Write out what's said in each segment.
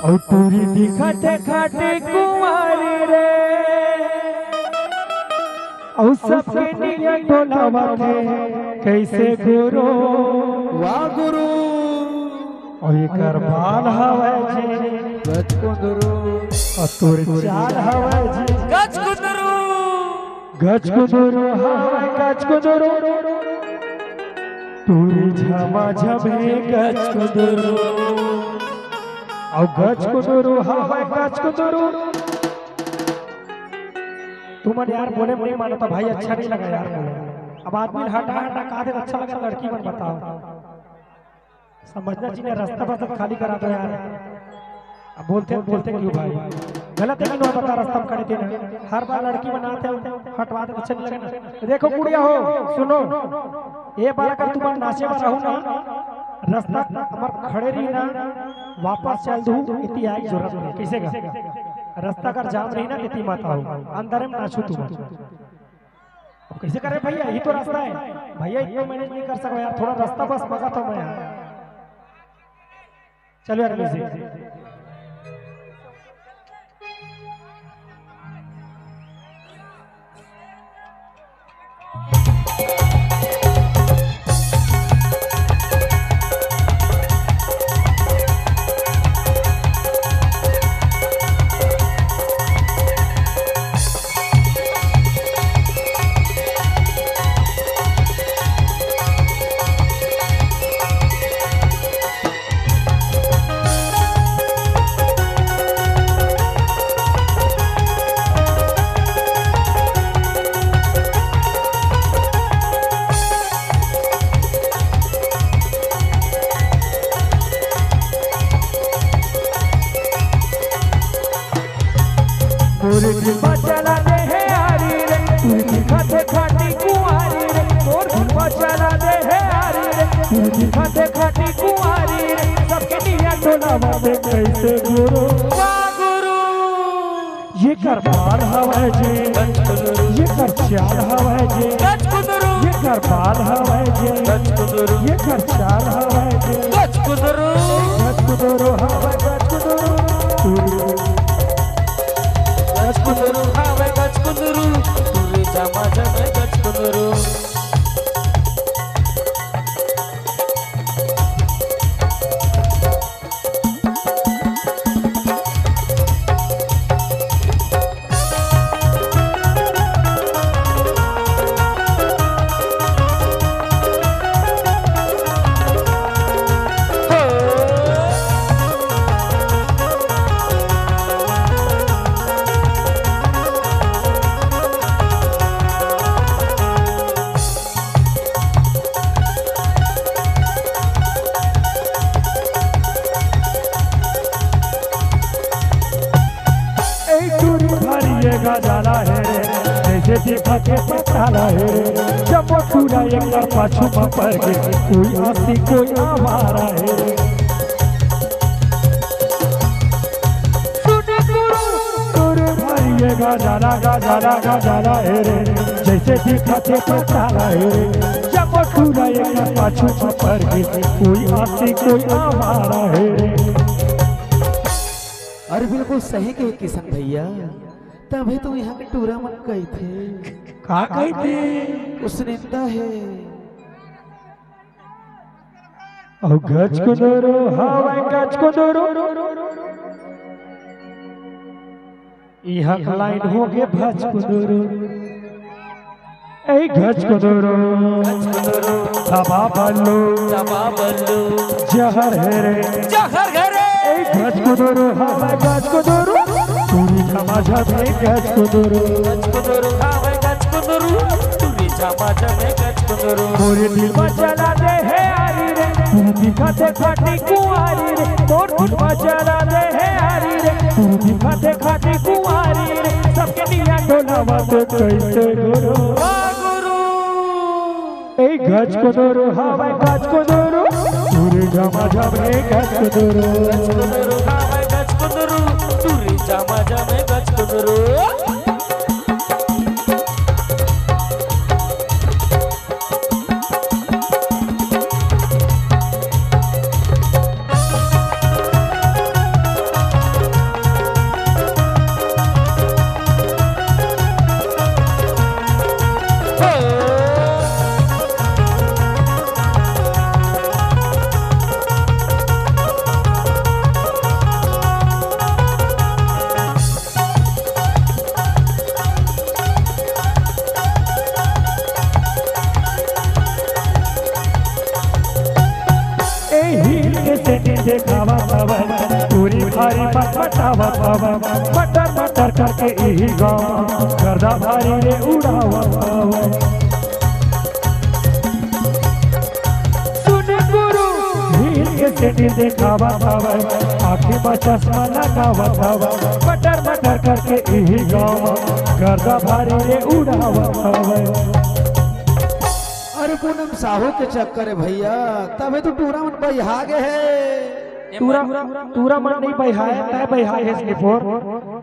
और टूरी दिखते खाते कुंवारी रे और सबके निया टोलावा थे कैसे गुरु वाह गुरु और ये करबाल हवे जी गज कुंदरू और तोर चाल हवे जी गज कुंदरू गज कुंदरू हवे गज कुंदरू तोरी झमा झमे गज कुंदरू और गज कुंदरू हवे गज कुंदरू तुम यार बोले नहीं मानो तो भाई अच्छा नहीं लगा यार बोले अब आदमी हटा हटा कहा दे अच्छा लगा लड़की बन बताओ समझना चाहिए रास्ता बस खाली करा दो यार अब बोलते क्यों भाई गलत है कि बता रास्ता में खड़े थे हर बार लड़की बनाते हो हटवा दे अच्छा नहीं लगेगा देखो कुड़िया हो सुनो ये बार अगर तुम नाचे में रहो ना रास्ता हमार खड़े रही ना वापस चल दू इतनी आई जरूरत नहीं कैसे का रास्ता कर जाम रही ना इतनी माता हो अंदर में नाचू तुम अब कैसे करे भैया यही तो रास्ता है भैया इतना मैनेज नहीं कर सको यार थोड़ा रास्ता बस मगा तो मैं चलो यार म्यूजिक चला दे है आरी रे तू खाते खाटी कुंवारी रे और धुनवा चला दे है आरी रे तू खाते खाटी कुंवारी रे सबके निया टोला में कैसे गुरु वाह गुरु ये करबाल हवे जी ये कर चाल हवे जी गज कुंदरू ये करबाल हवे जी गज कुंदरू ये कर चाल हवे जी गज कुंदरू हवे गज कुंदरू गज कुंदरू हवे गज कुंदरू तुरी जमा जमे गज कुंदरू जाला है जैसे देखा के पताला है जब वो छूरा एक कर पाछू में पड़ गए कोई आसी कोई आवारा है सुने गुरु तोरे भरिएगा जाला है जैसे देखा के पताला है जब वो छूरा एक कर पाछू में पड़ गए कोई आसी कोई आवारा है अरे बिल्कुल सही कहे किशन भैया तभी तो यहाँ के टूरा मन गई थे कहा गई थे उसने है और गज को दोरो हवा गज को दोरो यहाँ लाइन हो गए भज को दोरो ए गज को दोरो दबा बल्लो जहर है रे ए गज को दोरो हवा गज को दोरो तुरी जमा जमे गज को दोरो हवे गज कुंदरू तुरी जमा जमे गज कुंदरू मोरे दिल में चला दे है आरी रे तू दिखाते खाटी कुंवारी रे तोर दिल में चला दे है आरी रे तू दिखाते खाटी कुंवारी रे सबके निया टोला में कैसे गुरु वाह गुरु ए गज को दोरो हवे गज को दोरो तुरी जमा जमे गज को दोरो हवे गज कुंदरू तुरी जमा जमे गज कुंदरू देखावा तब पूरी भारी पटावा तब मटर मटर करके यही गाँव गर्दा भारी रे उड़ावा तब सेठी देखावा तब आँखी में चश्मा लगावा तब मटर मटर करके यही गाँव गर्दा भारी रे उड़ावा तब। अरे पूनम साहू के चक्कर है भैया, तबे तो टूरा मन बहा गए है। टूरा मन नहीं बहाया तय बहाए है स्लिपोर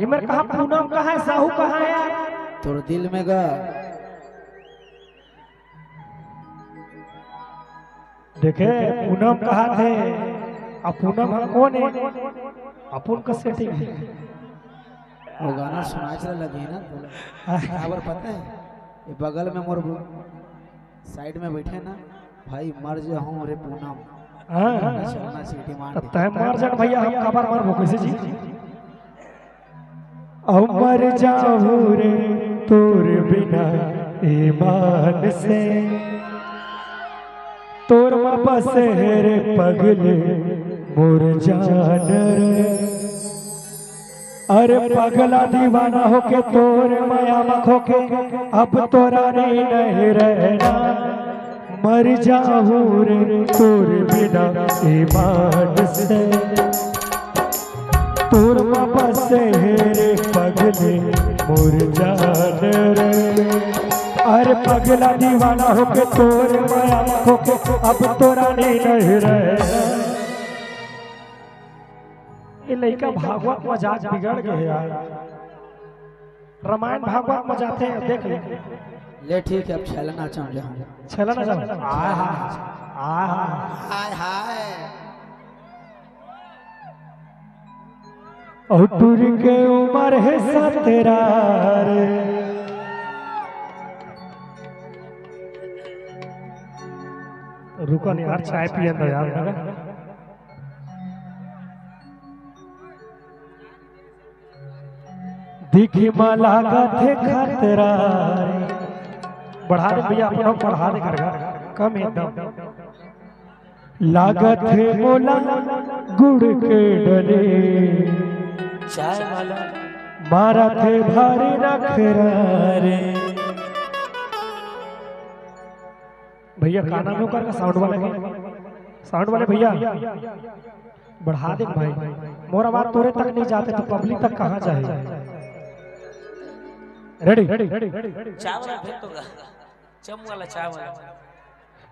इमर कहा पूनम कहा है साहू कहा है यार तोर दिल में गा देखे पूनम कहा थे अब पूनम हम कौन है अपन का सेटिंग है वो गाना सुनाए चला लगी ना खबर पता है ये बगल में मोर साइड में बैठे ना भाई मर जाऊं रे पूनम चलना सीटी मार दे तय मर जा भैया हम खबर मर कैसे जी अब मर जाऊं रे तोर बिना ईमान से तोर में बसे रे पगले मोर जान रे अरे पगला दीवाना होके तोर माया मख होके अब तोरा नहीं रहना मर जाऊं रे तोर बिना ईमान से तोर में बसे रे पगले मोर जान रे अरे पगला दीवाना होके तोर माया होके अब तोरा नहीं रहे ये लड़का भागवत मजाक बिगड़ गए यार रामायण भागवत मजाते हैं देख ले ठीक है अब छलना चाह जाऊं छलना चाह हाय हाय और टूर के उम्र है सतेरा रे रुको नहीं यार चाय पिए तो यार दिखी माला थे खतरा बढ़ा दे भैया अपना बढ़ा दे कर कम एकदम लागत है मोला गुड़ के डले चाय वाला मारा थे भारी नखरा रे भैया गाना में कर साउंड वाले भैया बढ़ा दे भाई मोर आवाज तोरे तक नहीं जाते तो पब्लिक तक कहां जाए रेडी चाय वाला भेज तो चम वाला चाय वाला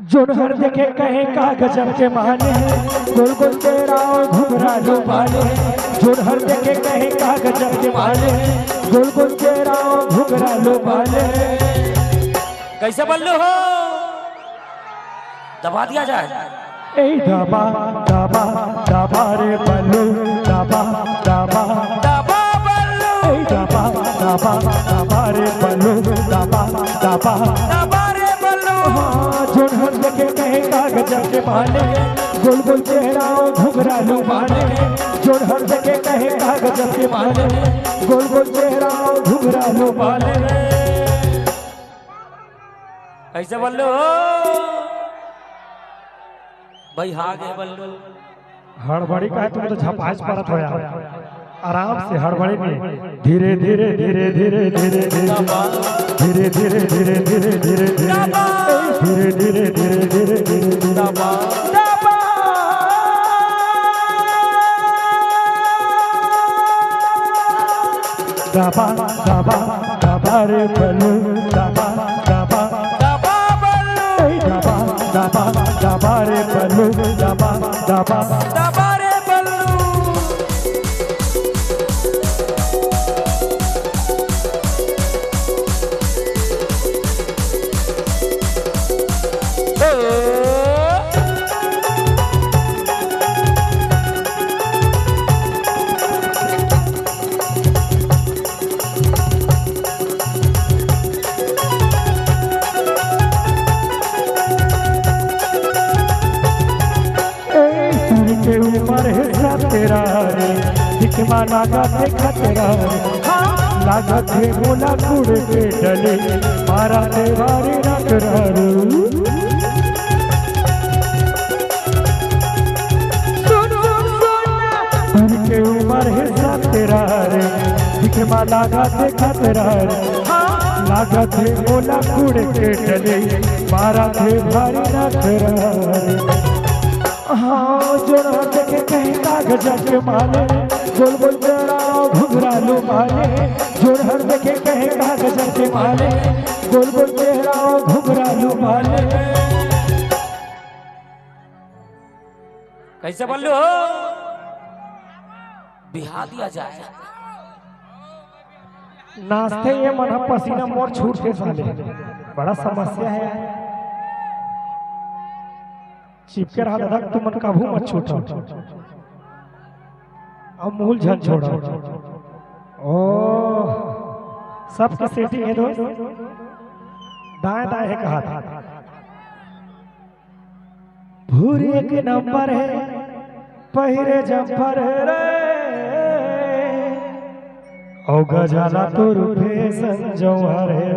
जोन हर देखे कहे का गजब के माने गोल गोल तेरा घुमरा लो पाले जोन हर देखे कहे का गजब के माने गोल गोल तेरा घुमरा लो पाले कैसे बल्लू हो दबा दिया जाए ए दबा दबा दबा रे बल्लू दबा दबा दबा बल्लू ए दबा दबा दबा रे बल्लू दबा दबा दबा रे बल्लू जोन हर देखे कहे का गजब के माने गोल गोल चेहरा घुघरा लो माने जोन हर देखे कहे का गजब के माने गोल गोल चेहरा घुघरा लो माने कैसे बल्लू भाई हाँ गए बल्लू हड़बड़ी का है तुम तो झपाझ परत हो यार आराम से हड़बड़ी में धीरे धीरे धीरे धीरे धीरे धीरे धीरे धीरे धीरे धीरे धीरे धीरे धीरे धीरे धीरे दबा दबा दबा दबा रे बल्लू दबा दबा दबा बल्लू दबा दबा दबा रे बल्लू दबा दबा दबा रे बल्लू के ऊपर है तेरा रे दिखमा लागत है खतरा लागत है बोला गुड़ के डले मारा देवारी नखरा चश्मा लगा देखत रहे लागत है मोला कुड़ के डले मारा थे भारी नखरा हाँ जोड़ा देखे कहीं कागज के माले गोल गोल तेरा घुघरालू माले जोड़ा देखे कहीं कागज के माले गोल गोल तेरा घुघरालू माले। कैसे बोल हो बिहा दिया जाए नाचते ये मन पसीना मोर छूट के साले बड़ा समस्या है चिपके रहा दादा तुम मन काबू मत छूटो अब मूल झन छोड़ो ओ सबके सेटिंग है दोस्त दाएं दाएं है कहा था भूरी एक नंबर है पहिरे जंपर रे ओ गजाला तो रूपे संजोहर है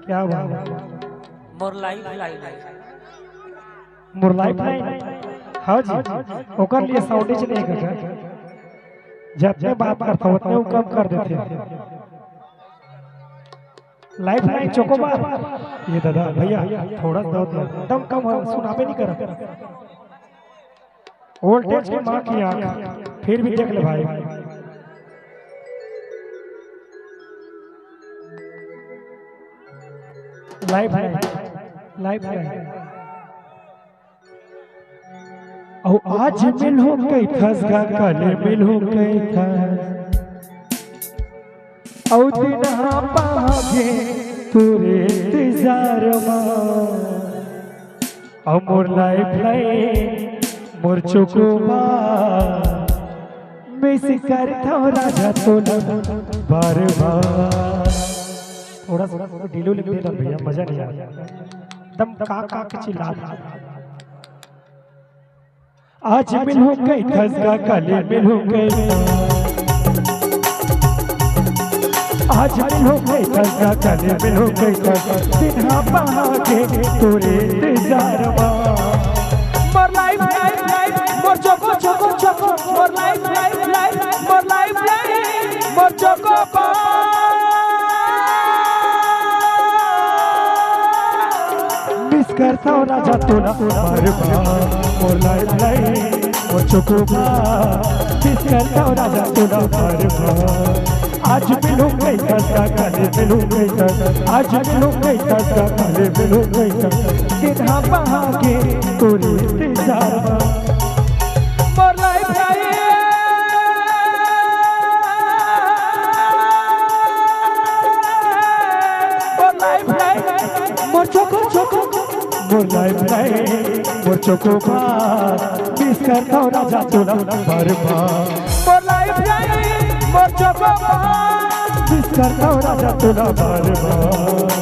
क्या बात मोर लाइफ मुरलाई नहीं हाँ जी ओकर लिए साउंडेज नहीं करता जितने बात करता उतने वो कम कर देते लाइफ लाइन चोकोबार ये दादा भैया थोड़ा दो दम कम सुनाबे नहीं कर वोल्टेज की माँ की आंख फिर भी देख ले भाई लाइफ लाइन और आज मिलो कई थस गा कले मिलो कई थस और दिन हाँ पागे तुरे इंतजार और मोर लाइफ लाइन मोर चुकुमा मिस करता राजा तो बार बार थोड़ा सा ढीलो लिख देता भैया मजा नहीं आया दम का के चिल्ला आज मिलो गई खसगा कले मिलो गई आज मिलो गई खसगा कले मिलो गई बिना पागे तोरे इंतजार मोर लाइफ मोर चोको चोको चोको मोर लाइफ मोर लाइफ मोर चोको मिस करता हूँ राजा तोला बार बार मोर लाइफ मोर चोकोबा मिस करता हूँ राजा तोला बार बार आज मिलो गई खसगा कले मिलो गई आज मिलो गई खसगा कले मिलो गई बिना पागे तोरे इंतजार मोर लाइफ मोर चोको चोको मोर लाइफ मोर चोको मिस करता हूँ राजा तोला बार बार मोर लाइफ मोर चोको मिस करता हूँ राजा तोला बार बार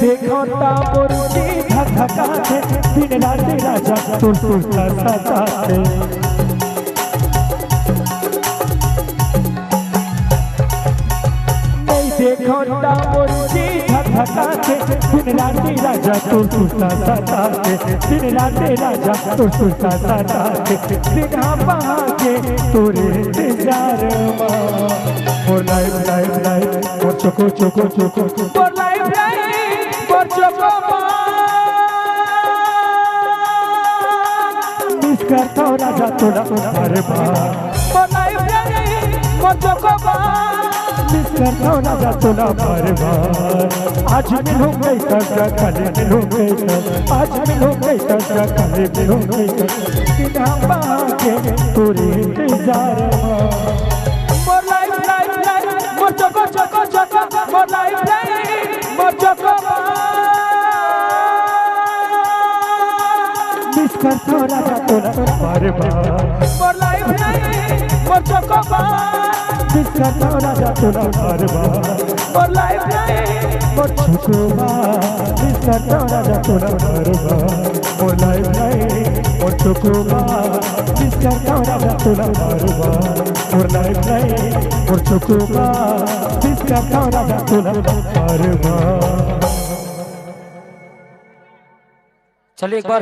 देखो मोर की धका थे दिन रात राजा तू सुता सता थे नहीं देखो मोर की धका थे दिन रात राजा तू सुता सता थे दिन रात राजा तू सुता सता थे बिना पागे तोरे इंतजार मोर लाइफ मोर चोको चोको चोको मोर लाइफ मोर चोको मिस करता हूँ राजा तोला बार बार मोर लाइफ मोर चोको मिस करता हूँ राजा तोला बार बार आज मिलो गई खसगा कले मिलो गई आज मिलो गई खसगा कले मिलो गई बिना पागे तोरे इंतजार मोर लाइफ मोर चोको चोको चोको मोर लाइफ मोर चोको मिस करता हूँ राजा तोला बार बार मोर लाइफ मोर चोको मिस करता हूँ राजा तोला बार बार मोर लाइफ लाइन मोर चुकुमा बिस्तर तोरा जा तोरा मरबा मोर लाइफ लाइन मोर चुकुमा बिस्तर तोरा जा तोरा मरबा मोर लाइफ लाइन मोर चुकुमा बिस्तर तोरा जा तोरा मरबा। चलिए एक बार